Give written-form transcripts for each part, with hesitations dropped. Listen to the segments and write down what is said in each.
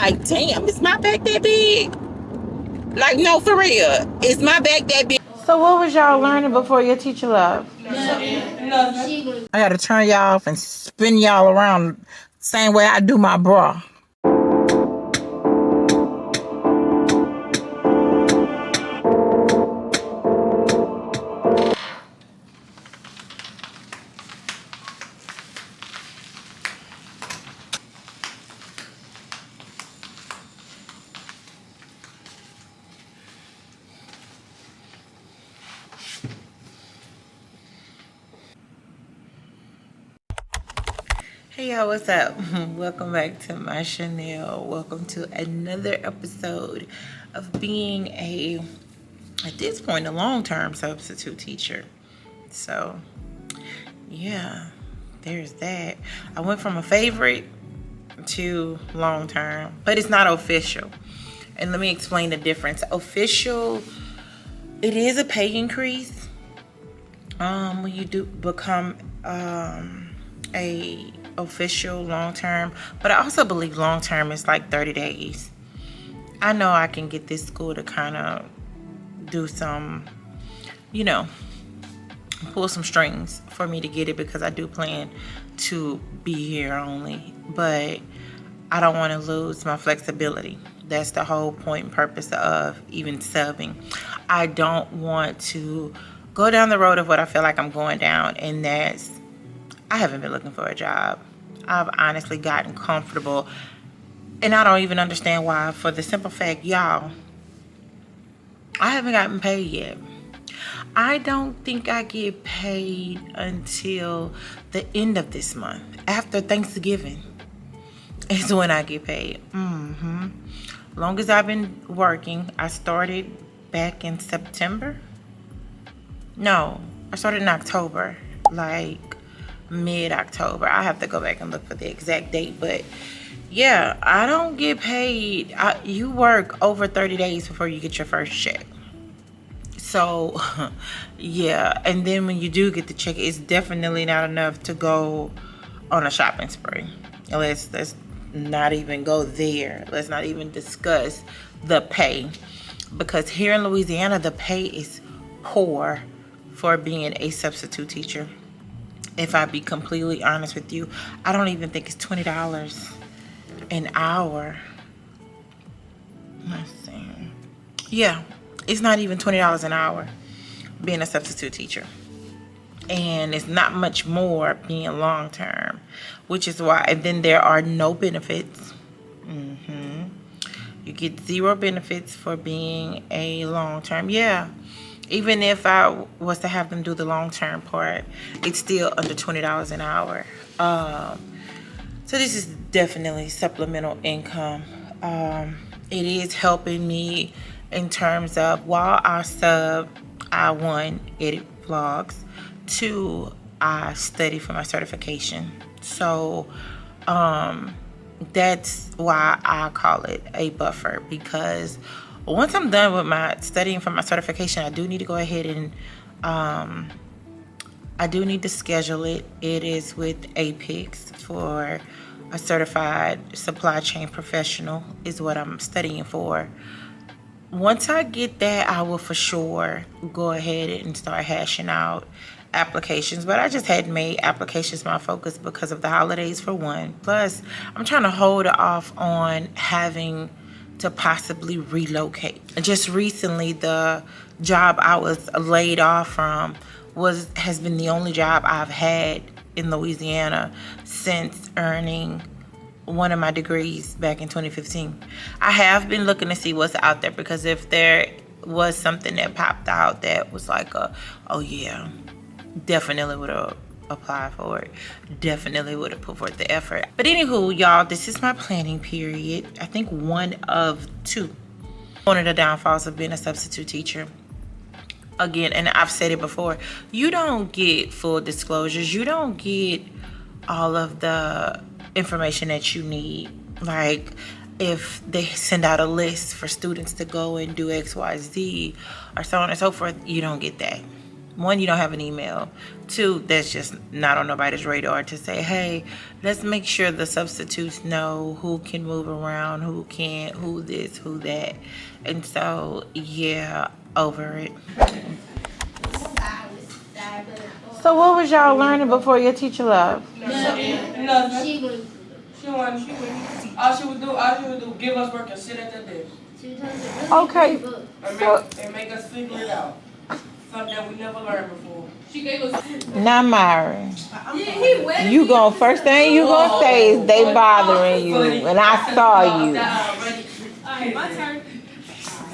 Like, damn, is my back that big? Like, no, for real. Is my back that big? So what was y'all learning before your teacher left? I gotta turn y'all off and spin y'all around same way I do my bra. Hey y'all, what's up? Welcome back to my channel. Welcome to another episode of being at this point, a long-term substitute teacher. So, yeah, there's that. I went from a favorite to long-term, but it's not official. And let me explain the difference. Official, it is a pay increase when you do become a official long-term, but I also believe long-term is like 30 days. I know I can get this school to kind of do some, pull some strings for me to get it, because I do plan to be here only, but I don't want to lose my flexibility. That's the whole point and purpose of even subbing. I don't want to go down the road of what I feel like I'm going down, and that's, I haven't been looking for a job. I've honestly gotten comfortable, and I don't even understand why, for the simple fact, y'all, I haven't gotten paid yet. I don't think I get paid until the end of this month. After Thanksgiving is when I get paid. Long as I've been working, I started back in September. No, I started in October, like mid-October. I have to go back and look for the exact date, but yeah, I don't get paid. You work over 30 days before you get your first check. So yeah, and then when you do get the check, it's definitely not enough to go on a shopping spree. Let's not even go there. Let's not even discuss the pay, because here in Louisiana, the pay is poor for being a substitute teacher. If I be completely honest with you, I don't even think it's $20 an hour. Let's see. Yeah, it's not even $20 an hour being a substitute teacher. And it's not much more being long term, which is why, and then there are no benefits. You get 0 benefits for being a long term. Yeah. Even if I was to have them do the long-term part, it's still under $20 an hour. So this is definitely supplemental income. It is helping me in terms of, while I sub, I 1, edit vlogs, 2, I study for my certification. So that's why I call it a buffer, because once I'm done with my studying for my certification, I do need to go ahead and I do need to schedule it. It is with Apex for a certified supply chain professional is what I'm studying for. Once I get that, I will for sure go ahead and start hashing out applications. But I just hadn't made applications my focus because of the holidays, for one. Plus, I'm trying to hold off on having to possibly relocate. Just recently, the job I was laid off from has been the only job I've had in Louisiana since earning one of my degrees back in 2015. I have been looking to see what's out there, because if there was something that popped out that was like oh yeah, definitely would have apply for it, definitely would have put forth the effort. But anywho, y'all, this is my planning period. I think one of 2. One of the downfalls of being a substitute teacher, again, and I've said it before, you don't get full disclosures. You don't get all of the information that you need. Like, if they send out a list for students to go and do XYZ or so on and so forth, you don't get that. one, you don't have an email. Two, that's just not on nobody's radar to say, hey, let's make sure the substitutes know who can move around, who can't, who this, who that. And so, yeah, over it. So what was y'all learning before your teacher left? Nothing. All she would do, give us work and sit at the desk. Okay. And make us figure it out. Something that we never learned before. She gave us. Now, Myron, you gonna first thing you gonna say is they bothering you, and I saw you. Alright, my turn.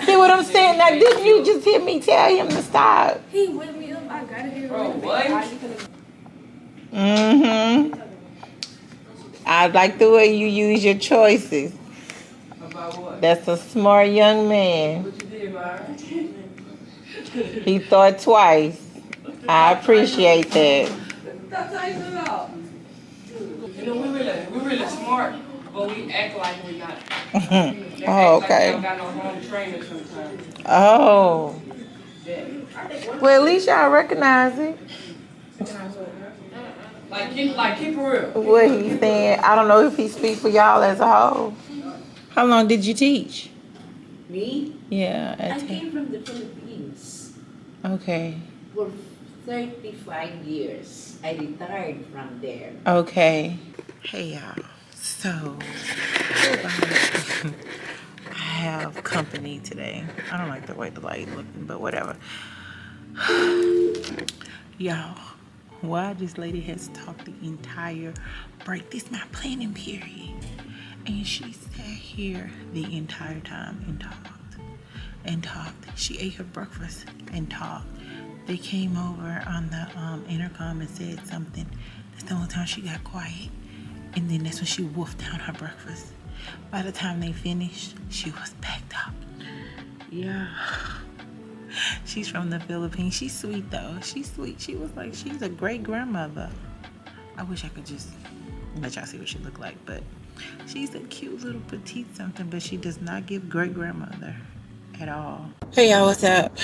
See what I'm saying? Now, didn't you just hear me tell him to stop? He whipped me up. I gotta get Bro, what? I like the way you use your choices. About what? That's a smart young man. What you did, Myron? He thought twice. I appreciate that. Stop talking about. You know, we really smart, but we act like we're not. Oh, okay. We don't got no home trainer sometimes. Oh. Well, at least y'all recognize it. Like keep it real. What he's saying, I don't know if he speaks for y'all as a whole. How long did you teach? Me? Yeah. I came from the Philippines Okay. for 35 years. I retired from there. Okay. Hey, y'all. So, I have company today. I don't like the way the light looking, but whatever. Y'all, why this lady has talked the entire break. This is my planning period. And she sat here the entire time and talked and talked. She ate her breakfast and talked. They came over on the intercom and said something. That's the only time she got quiet. And then that's when she wolfed down her breakfast. By the time they finished, she was packed up. Yeah. She's from the Philippines. She's sweet though. She's sweet. She was like, she's a great grandmother. I wish I could just let y'all see what she looked like, but she's a cute little petite something, but she does not give great grandmother at all. Hey y'all, what's up?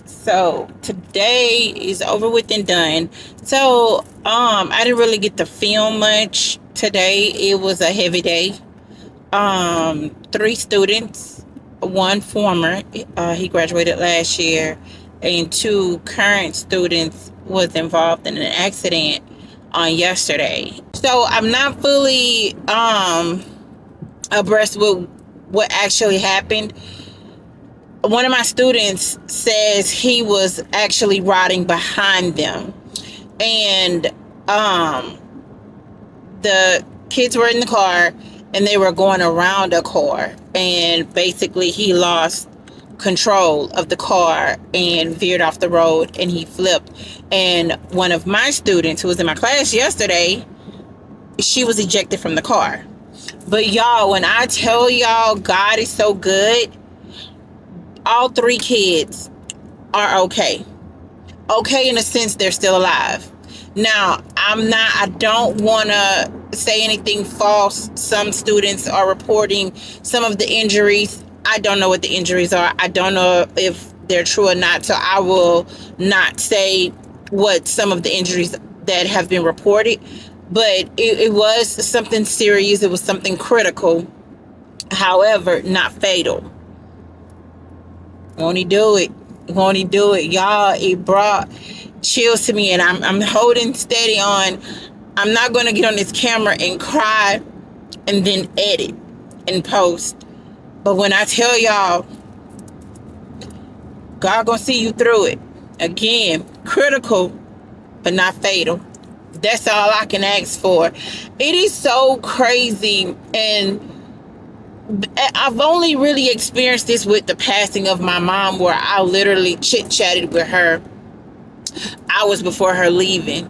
So today is over with and done. So I didn't really get to film much today. It was a heavy day. 3 students, 1 former, he graduated last year, and 2 current students was involved in an accident on yesterday. So I'm not fully abreast with what actually happened. One of my students says he was actually riding behind them, and the kids were in the car and they were going around a car, and basically he lost control of the car and veered off the road and he flipped. And one of my students who was in my class yesterday, she was ejected from the car. But y'all, when I tell y'all God is so good, all 3 kids are okay. Okay in the sense they're still alive. Now, I don't want to say anything false. Some students are reporting some of the injuries. I don't know what the injuries are. I don't know if they're true or not. So I will not say what some of the injuries that have been reported. But it was something serious. It was something critical. However, not fatal. Won't he do it? Won't he do it? Y'all, it brought chills to me, and I'm holding steady on. I'm not going to get on this camera and cry and then edit and post. But when I tell y'all, God gonna see you through it. Again, critical, but not fatal. That's all I can ask for. It is so crazy, and I've only really experienced this with the passing of my mom, where I literally chit-chatted with her hours before her leaving.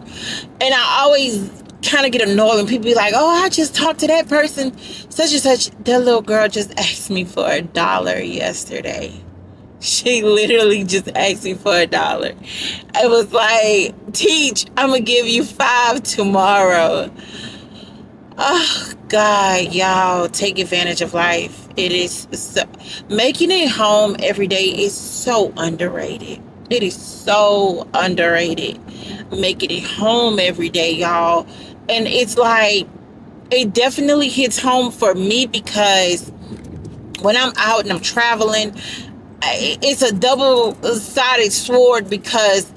And I always kind of get annoyed when people be like, oh, I just talked to that person, such and such. That little girl just asked me for $1 yesterday. She literally just asked me for $1. It was like, Teach, I'm going to give you 5 tomorrow. Oh, God, y'all, take advantage of life. It is so, making it home every day is so underrated. It is so underrated. Making it home every day, y'all. And it's like, it definitely hits home for me because when I'm out and I'm traveling, it's a double-sided sword because,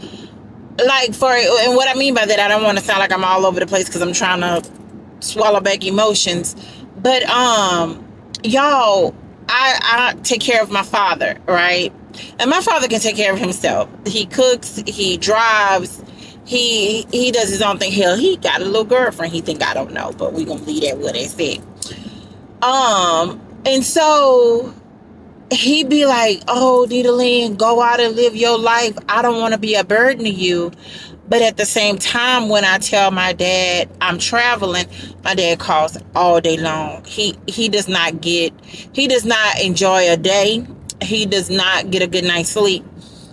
like, and what I mean by that, I don't want to sound like I'm all over the place because I'm trying to swallow back emotions. But, y'all, I take care of my father, right? And my father can take care of himself. He cooks, he drives, he does his own thing. Hell, he got a little girlfriend. He think I don't know, but we gonna leave that where they said. And so he'd be like, "Oh, Nita Lynn, go out and live your life. I don't want to be a burden to you." But at the same time, when I tell my dad I'm traveling, my dad calls all day long. He does not enjoy a day. He does not get a good night's sleep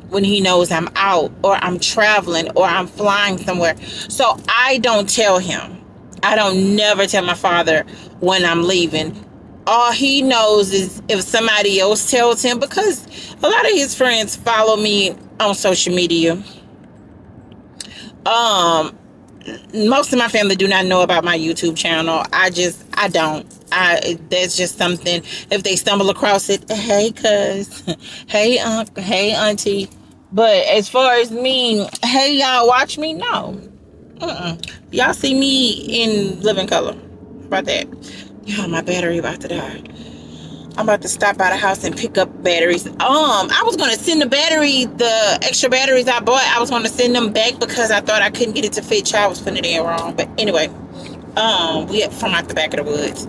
when he knows I'm out or I'm traveling or I'm flying somewhere. So I don't tell him. I don't never tell my father when I'm leaving. All he knows is if somebody else tells him, because a lot of his friends follow me on social media. Most of my family do not know about my YouTube channel. I don't. That's just something, if they stumble across it, hey cuz, hey uncle, hey auntie. But as far as me, hey y'all watch me, no. Y'all see me in living color. How about that? Yeah, my battery about to die. I'm about to stop by the house and pick up batteries. I was gonna send the extra batteries I bought. I was gonna send them back because I thought I couldn't get it to fit. Child was putting it in wrong. But anyway, we had from out the back of the woods.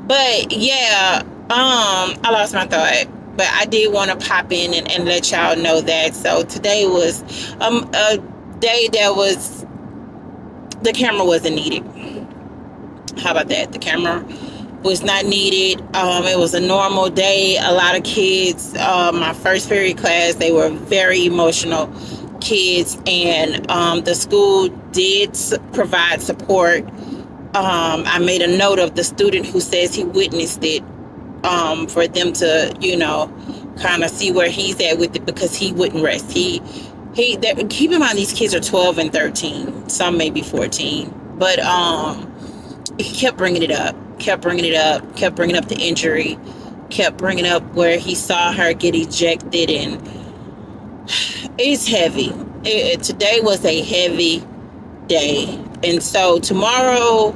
But yeah, I lost my thought. But I did want to pop in and let y'all know that. So today was a day that the camera wasn't needed. How about that? The camera was not needed. It was a normal day. A lot of kids, my first period class, they were very emotional kids, and the school did provide support. I made a note of the student who says he witnessed it, for them to, kind of see where he's at with it, because he wouldn't rest. Keep in mind, these kids are 12 and 13, some maybe 14, but he kept bringing it up, kept bringing up the injury, kept bringing up where he saw her get ejected, and it's heavy. Today was a heavy day. And so tomorrow,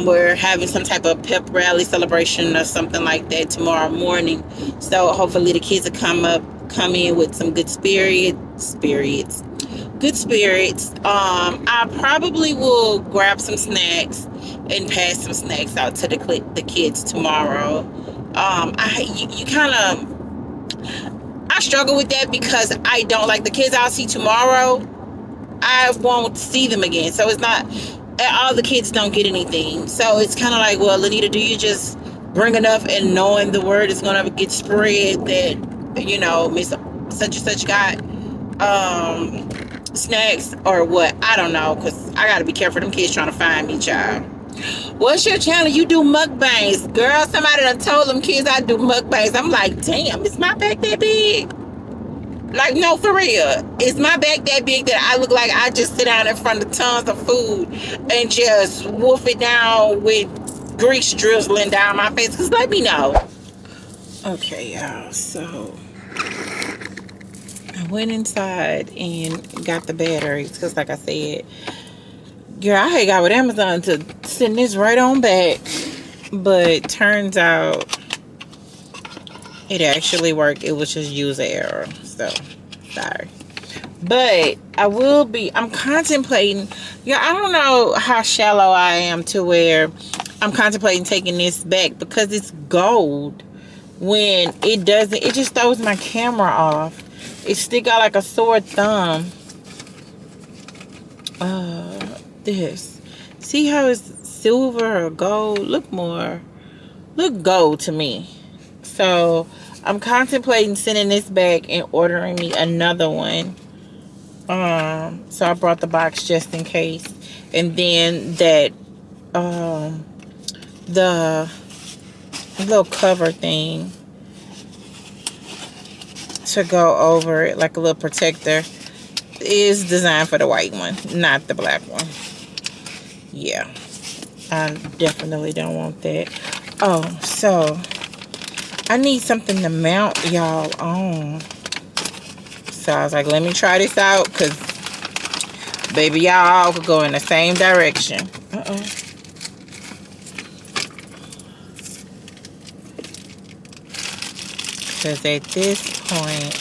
we're having some type of pep rally celebration or something like that tomorrow morning. So hopefully the kids will come in with some good spirits. I probably will grab some snacks and pass some snacks out to the kids tomorrow. I struggle with that because I don't like the kids I'll see tomorrow. I won't see them again. So it's not, all the kids don't get anything. So it's kind of like, well, Lanita, do you just bring enough and knowing the word is going to get spread that, Miss such and such got snacks or what? I don't know, because I got to be careful. Them kids trying to find me, child. What's your channel? You do mukbangs. Girl, somebody done told them kids I do mukbangs. I'm like, damn, is my back that big? Like, no, for real. Is my back that big that I look like I just sit down in front of tons of food and just wolf it down with grease drizzling down my face? Because let me know. Okay, y'all. So I went inside and got the batteries because, like I said, girl, I had got with Amazon to send this right on back. But turns out it actually worked. It was just user error. So, sorry. But I'm contemplating. Yeah, I don't know how shallow I am to where I'm contemplating taking this back because it's gold. When it doesn't, it just throws my camera off. It stick out like a sore thumb. This. See how it's silver or gold? Look gold to me. So I'm contemplating sending this back and ordering me another one. So I brought the box just in case. And then that the little cover thing. to go over it, like a little protector, is designed for the white one, not the black one. Yeah, I definitely don't want that. Oh, so I need something to mount y'all on. So I was like, let me try this out, because baby, y'all could go in the same direction. Because at this point,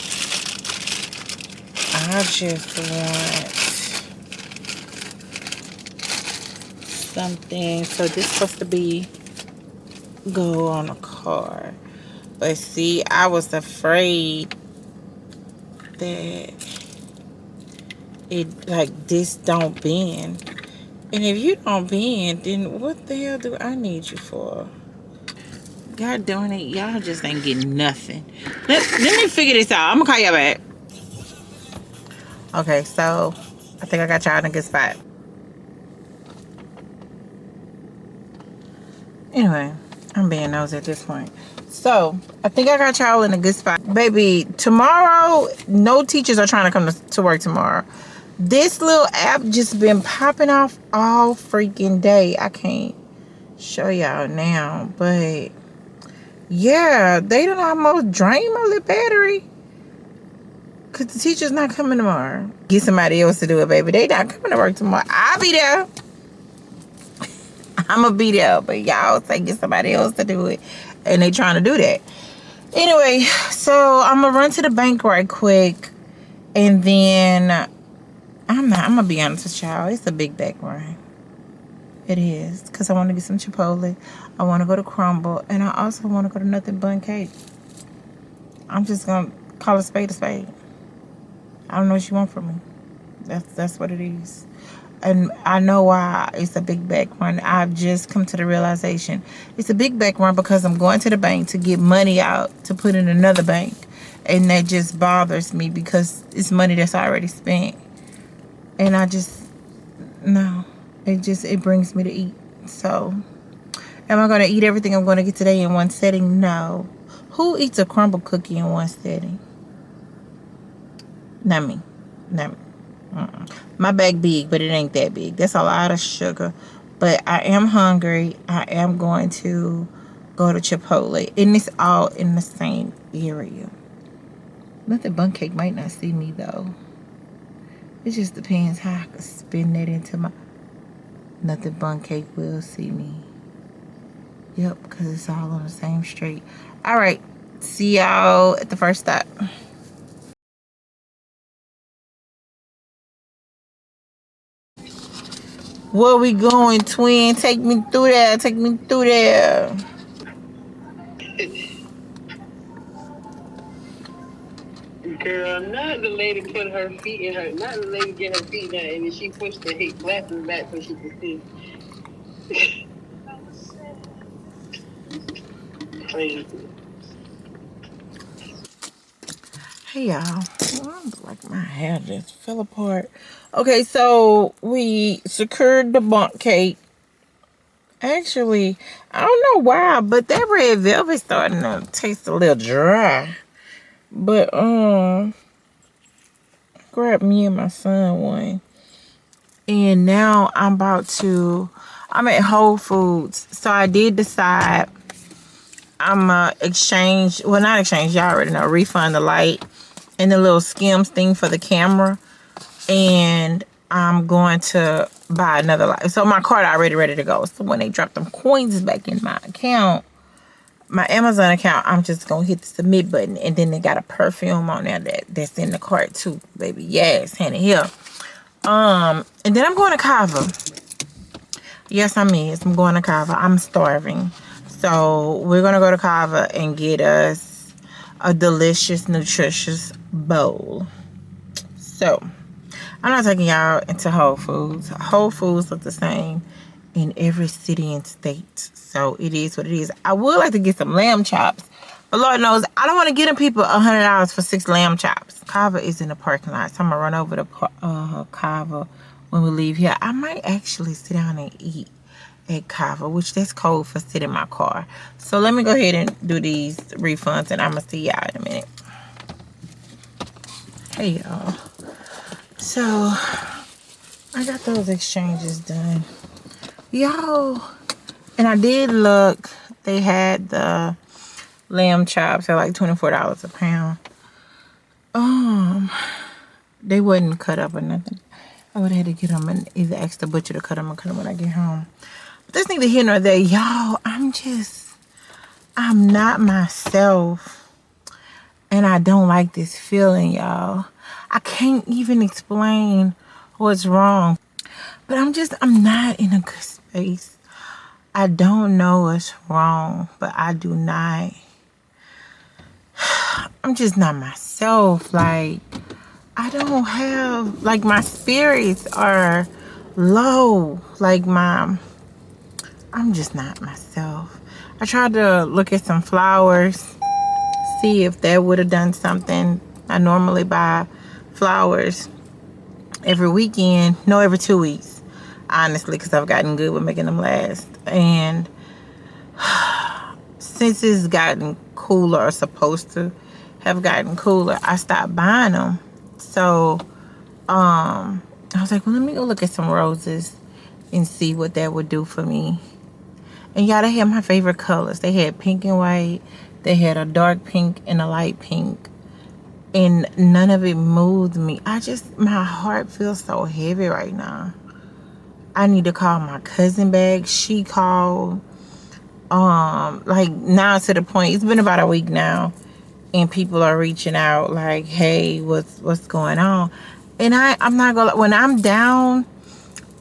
I just want something. So this is supposed to be go on a car. But see, I was afraid that it, like, this don't bend. And if you don't bend, then what the hell do I need you for? God darn it, y'all just ain't getting nothing. Let me figure this out. I'm gonna call y'all back. Okay, so I think I got y'all in a good spot. Anyway, I'm being nosy at this point. So I think I got y'all in a good spot. Baby, tomorrow, no teachers are trying to come to work tomorrow. This little app just been popping off all freaking day. I can't show y'all now, but yeah, they don't almost drain my little battery. Cause the teacher's not coming tomorrow. Get somebody else to do it, baby. They not coming to work tomorrow. I'll be there. I'ma be there. But y'all say get somebody else to do it. And they trying to do that. Anyway, so I'm gonna run to the bank right quick. And then I'm gonna be honest with y'all. It's a big back run. It is. Cause I want to get some Chipotle. I want to go to Crumble. And I also want to go to Nothing Bun Cake. I'm just gonna call a spade a spade. I don't know what you want from me. That's what it is. And I know why it's a big back run. I've just come to the realization. It's a big back run because I'm going to the bank to get money out to put in another bank. And that just bothers me because it's money that's already spent. And I just, no. It brings me to eat. So, am I going to eat everything I'm going to get today in one setting? No. Who eats a crumble cookie in one setting? Not me. My bag big, but it ain't that big. That's a lot of sugar. But I am hungry. I am going to go to Chipotle. And it's all in the same area. Nothing Bun Cake might not see me, though. It just depends how I can spin that into my... Nothing Bun Cake will see me. Yep, because it's all on the same street. All right. See y'all at the first stop. Where we going, twin? Take me through there. Take me through there. Girl, not the lady put her feet in her, not the lady get her feet down and then she pushed the hip glasses back so she could see. Crazy. Hey, y'all. Like my hair just fell apart. Okay, so we secured the bunk cake. Actually, I don't know why, but that red velvet's starting to taste a little dry. But grab me and my son one. And now I'm at Whole Foods. So I did decide I'm not exchange, y'all already know, refund the light and the little Skims thing for the camera. And I'm going to buy another light. So my card already ready to go. So when they drop them coins back in my account, my Amazon account, I'm just going to hit the submit button. And then they got a perfume on there that's in the cart too, baby. Yes, hand it here. And then I'm going to Kava. Yes, I'm going to Kava. I'm starving. So we're going to go to Kava and get us a delicious, nutritious bowl. So I'm not taking y'all into Whole Foods. Whole Foods look the same in every city and state. So it is what it is. I would like to get some lamb chops. But Lord knows, I don't want to get them people $100 for 6 lamb chops. Kava is in the parking lot. So I'm going to run over to Kava when we leave here. I might actually sit down and eat at Kava, which that's code for sit in my car. So let me go ahead and do these refunds and I'm going to see y'all in a minute. Hey y'all. So I got those exchanges done. Yo. And I did look. They had the lamb chops at like $24 a pound. They wasn't cut up or nothing. I would have had to get them and either ask the butcher to cut them or cut them when I get home. But that's neither here nor there. Y'all, I'm not myself. And I don't like this feeling, y'all. I can't even explain what's wrong. But I'm not in a good space. I don't know what's wrong, but I do not. I'm just not myself. Like, I don't have, like, my spirits are low. Like, I'm just not myself. I tried to look at some flowers, see if that would have done something. I normally buy flowers every weekend, no, every 2 weeks, honestly, because I've gotten good with making them last. And since it's gotten cooler, or supposed to have gotten cooler, I stopped buying them. So I was like, well, let me go look at some roses and see what that would do for me. And y'all, they had my favorite colors. They had pink and white. They had a dark pink and a light pink. And none of it moved me. My heart feels so heavy right now. I need to call my cousin back. She called. Like, now to the point, it's been about a week now. And people are reaching out like, hey, what's going on? And I'm not gonna, when I'm down,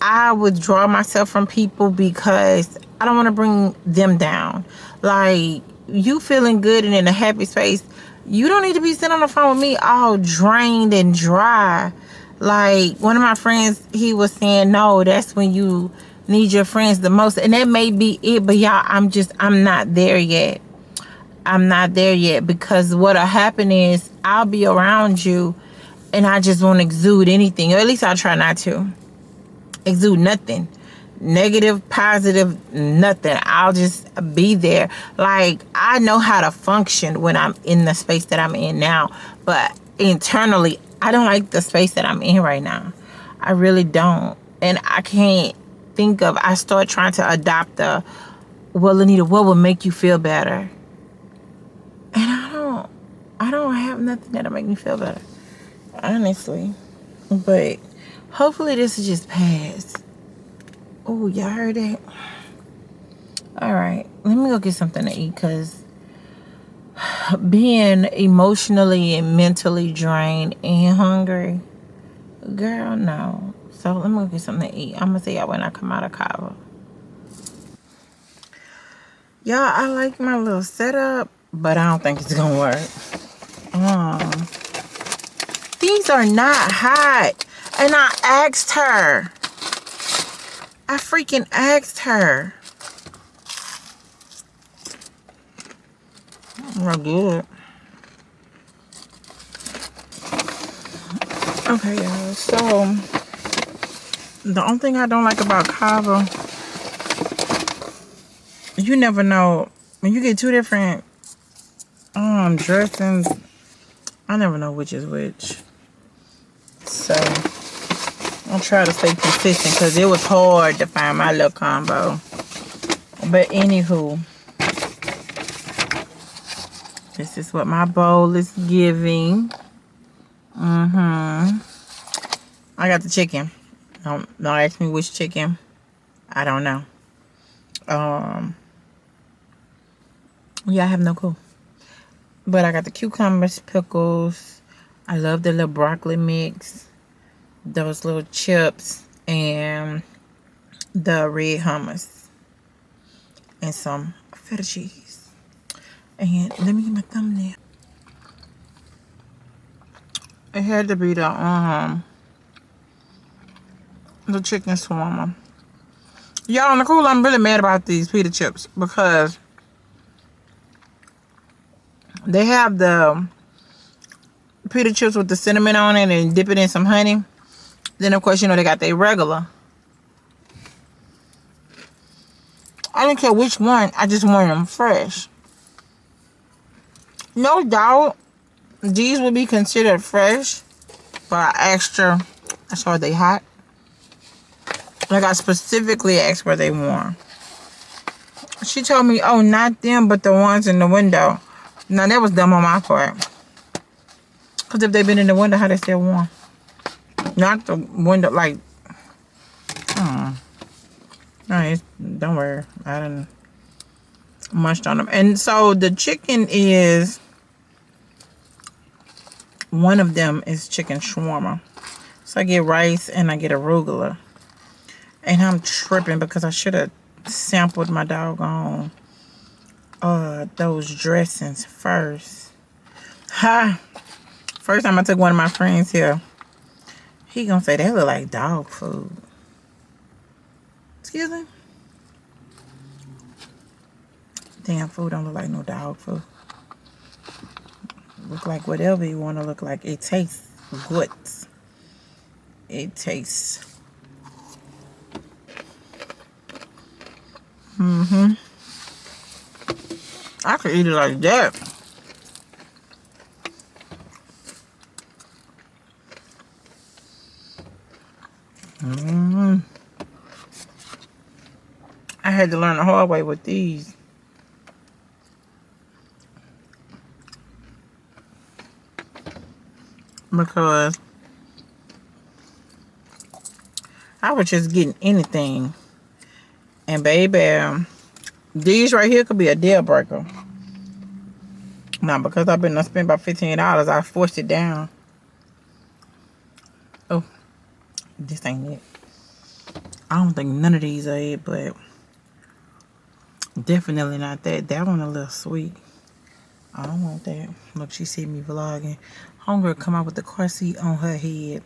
I withdraw myself from people because I don't want to bring them down. Like, you feeling good and in a happy space, you don't need to be sitting on the phone with me all drained and dry. Like, one of my friends, he was saying, no, that's when you need your friends the most. And that may be it, but y'all, I'm not there yet. I'm not there yet, because what'll happen is I'll be around you and I just won't exude anything, or at least I'll try not to exude nothing. Negative, positive, nothing. I'll just be there. Like, I know how to function when I'm in the space that I'm in now, but internally, I don't like the space that I'm in right now. I really don't. And I can't think of, I start trying to adopt well, Anita, what will make you feel better? And I don't have nothing that'll make me feel better, honestly. But hopefully this is just past. Oh, y'all heard that? All right, let me go get something to eat, because being emotionally and mentally drained and hungry, girl, no. So let me go get something to eat. I'm gonna see y'all when I come out of Cabo. Y'all, I like my little setup, but I don't think it's gonna work. These are not hot. And I asked her. I freaking asked her. Real good. Okay, y'all. So, the only thing I don't like about Cabo, you never know. When you get two different dressings, I never know which is which. So, I'll try to stay consistent, because it was hard to find my little combo. But anywho, this is what my bowl is giving. I got the chicken. Don't ask me which chicken. I don't know. Yeah, I have no clue. But I got the cucumbers, pickles. I love the little broccoli mix. Those little chips. And the red hummus. And some feta cheese. And let me get my thumbnail. It had to be the chicken shawarma. Y'all, on the cool, I'm really mad about these pita chips, because they have the pita chips with the cinnamon on it and dip it in some honey. Then, of course, you know, they got their regular. I didn't care which one. I just wanted them fresh. No doubt, these would be considered fresh But I asked her, I saw they hot. Like I specifically asked were they warm. She told me, oh, not them, but the ones in the window. Now that was dumb on my part. Because if they've been in the window, how they still warm? Not the window, like, no, don't worry. I done munched on them. And so the chicken is, one of them is chicken shawarma. So I get rice and I get arugula. And I'm tripping because I should have sampled my doggone those dressings first. Ha! First time I took one of my friends here, he gonna say they look like dog food. Excuse me? Damn, food don't look like no dog food. Look like whatever you want to look like. It tastes good. It tastes. I could eat it like that. I had to learn the hard way with these. Because I was just getting anything. And baby, these right here could be a deal breaker. Now, because I spent about $15, I forced it down. Oh, this ain't it. I don't think none of these are it, but definitely not that. That one a little sweet. I don't want that. Look, she see me vlogging. Homegirl come out with the car seat on her head.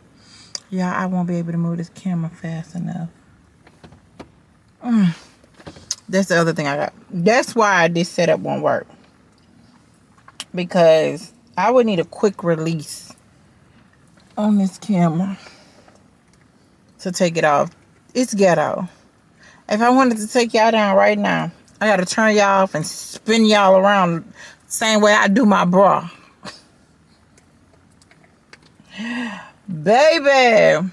Yeah, I won't be able to move this camera fast enough. That's the other thing I got. That's why this setup won't work. Because I would need a quick release on this camera to take it off. It's ghetto. If I wanted to take y'all down right now, I gotta turn y'all off and spin y'all around the same way I do my bra. Baby.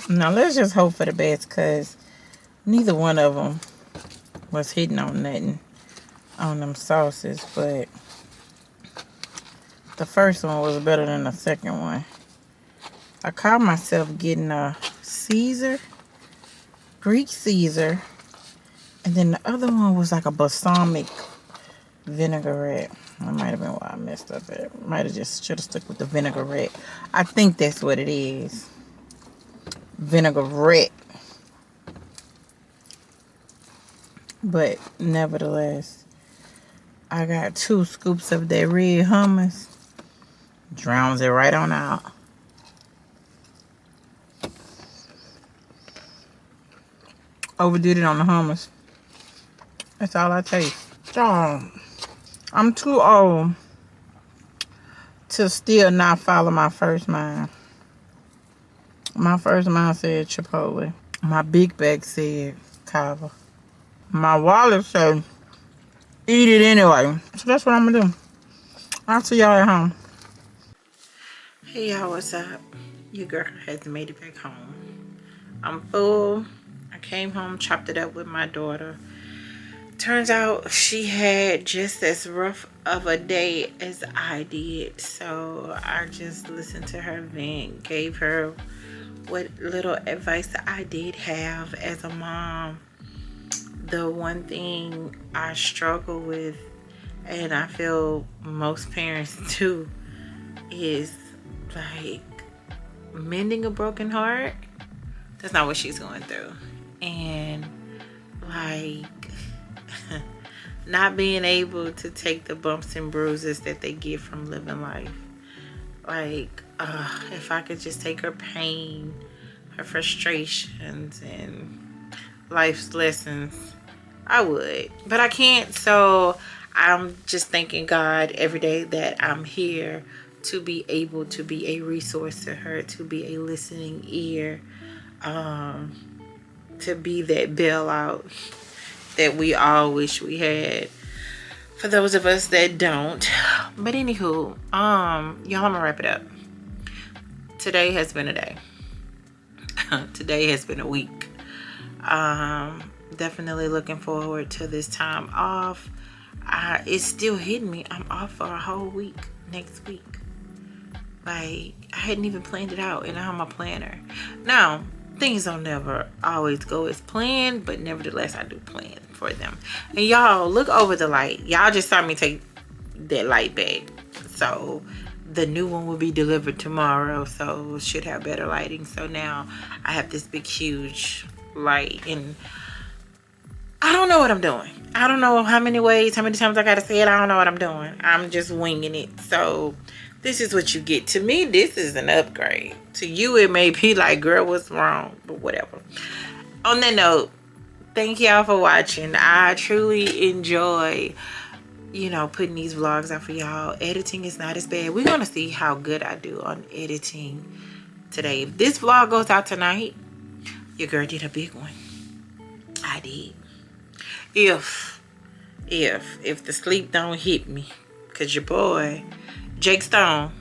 Now let's just hope for the best, because neither one of them was hitting on nothing on them sauces, but the first one was better than the second one. I caught myself getting a Caesar, Greek Caesar, and then the other one was like a balsamic vinaigrette. That might have been why I messed up at. Might have just should have stuck with the vinaigrette. I think that's what it is. Vinaigrette. But nevertheless, I got 2 scoops of that red hummus. Drowns it right on out. Overdid it on the hummus. That's all I taste. I'm too old to still not follow my first mind. My first mind said Chipotle. My big bag said Kava. My wallet said eat it anyway. So that's what I'm gonna do. I'll see y'all at home. Hey y'all, what's up? Your girl has made it back home. I'm full. I came home, chopped it up with my daughter. Turns out she had just as rough of a day as I did. So I just listened to her vent, gave her what little advice that I did have as a mom. The one thing I struggle with, and I feel most parents do, is like mending a broken heart. That's not what she's going through. And like not being able to take the bumps and bruises that they get from living life. Like if I could just take her pain, her frustrations, and life's lessons, I would. But I can't, so I'm just thanking God every day that I'm here to be able to be a resource to her, to be a listening ear, to be that bailout that we all wish we had for those of us that don't. But anywho, y'all, I'm gonna wrap it up. Today has been a day. Today has been a week. Definitely looking forward to this time off. It's still hitting me. I'm off for a whole week next week. Like, I hadn't even planned it out, and I'm a planner. Now, things don't never always go as planned, but nevertheless, I do plan for them. And y'all, look over the light. Y'all just saw me take that light back. So, the new one will be delivered tomorrow, so it should have better lighting. So now, I have this big, huge light, and I don't know what I'm doing. I don't know how many times I gotta say it. I don't know what I'm doing. I'm just winging it. So this is what you get. To me, this is an upgrade. To you, it may be like, girl, what's wrong? But whatever. On that note, thank y'all for watching. I truly enjoy, putting these vlogs out for y'all. Editing is not as bad. We're gonna see how good I do on editing today. If this vlog goes out tonight, your girl did a big one. I did. If the sleep don't hit me, because your boy Jake Stone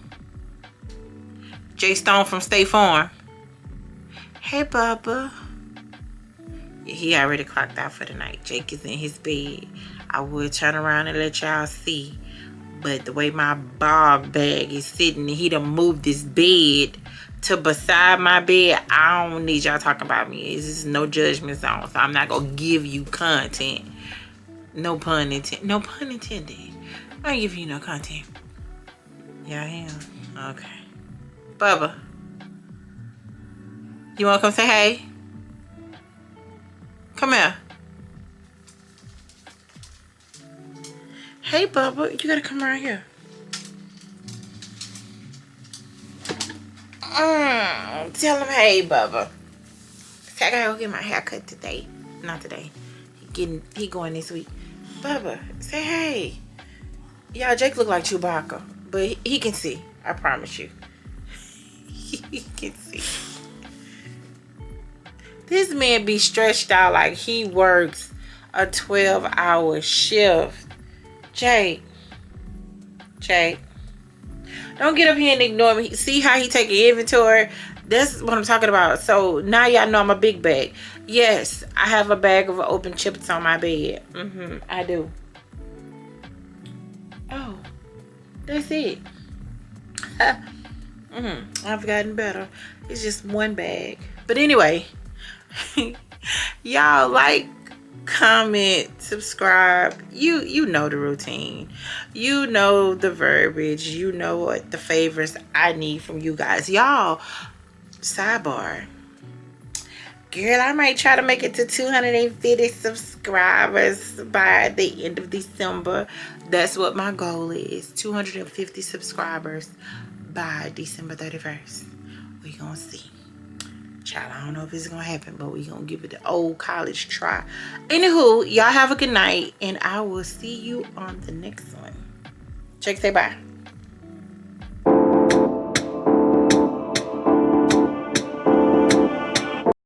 from State Farm, hey Bubba, he already clocked out for the night. Jake is in his bed. I would turn around and let y'all see, but the way my bog bag is sitting, he done moved this bed to beside my bed. I don't need y'all talking about me. This is no judgment zone, so I'm not gonna give you content. No pun intended. No pun intended. I ain't give you no content. Yeah, I am. Okay. Bubba, you wanna come say hey? Come here. Hey, Bubba, you gotta come around here. Tell him hey, Bubba. I gotta go get my hair cut today. Not today. He going this week. Bubba, say hey. Y'all, Jake look like Chewbacca, but he can see. I promise you. He can see. This man be stretched out like he works a 12-hour shift. Jake. Don't get up here and ignore me. See how he taking inventory? That's what I'm talking about. So now y'all know I'm a big bag. Yes, I have a bag of open chips on my bed. I do. Oh, that's it. I've gotten better. It's just one bag. But anyway, y'all like, comment, subscribe. You know the routine. You know the verbiage. You know what the favors I need from you guys. Y'all, sidebar. Girl, I might try to make it to 250 subscribers by the end of December. That's what my goal is. 250 subscribers by December 31st. We gonna see. Child, I don't know if it's gonna happen, but we gonna give it the old college try. Anywho, y'all have a good night, and I will see you on the next one. Check, say bye.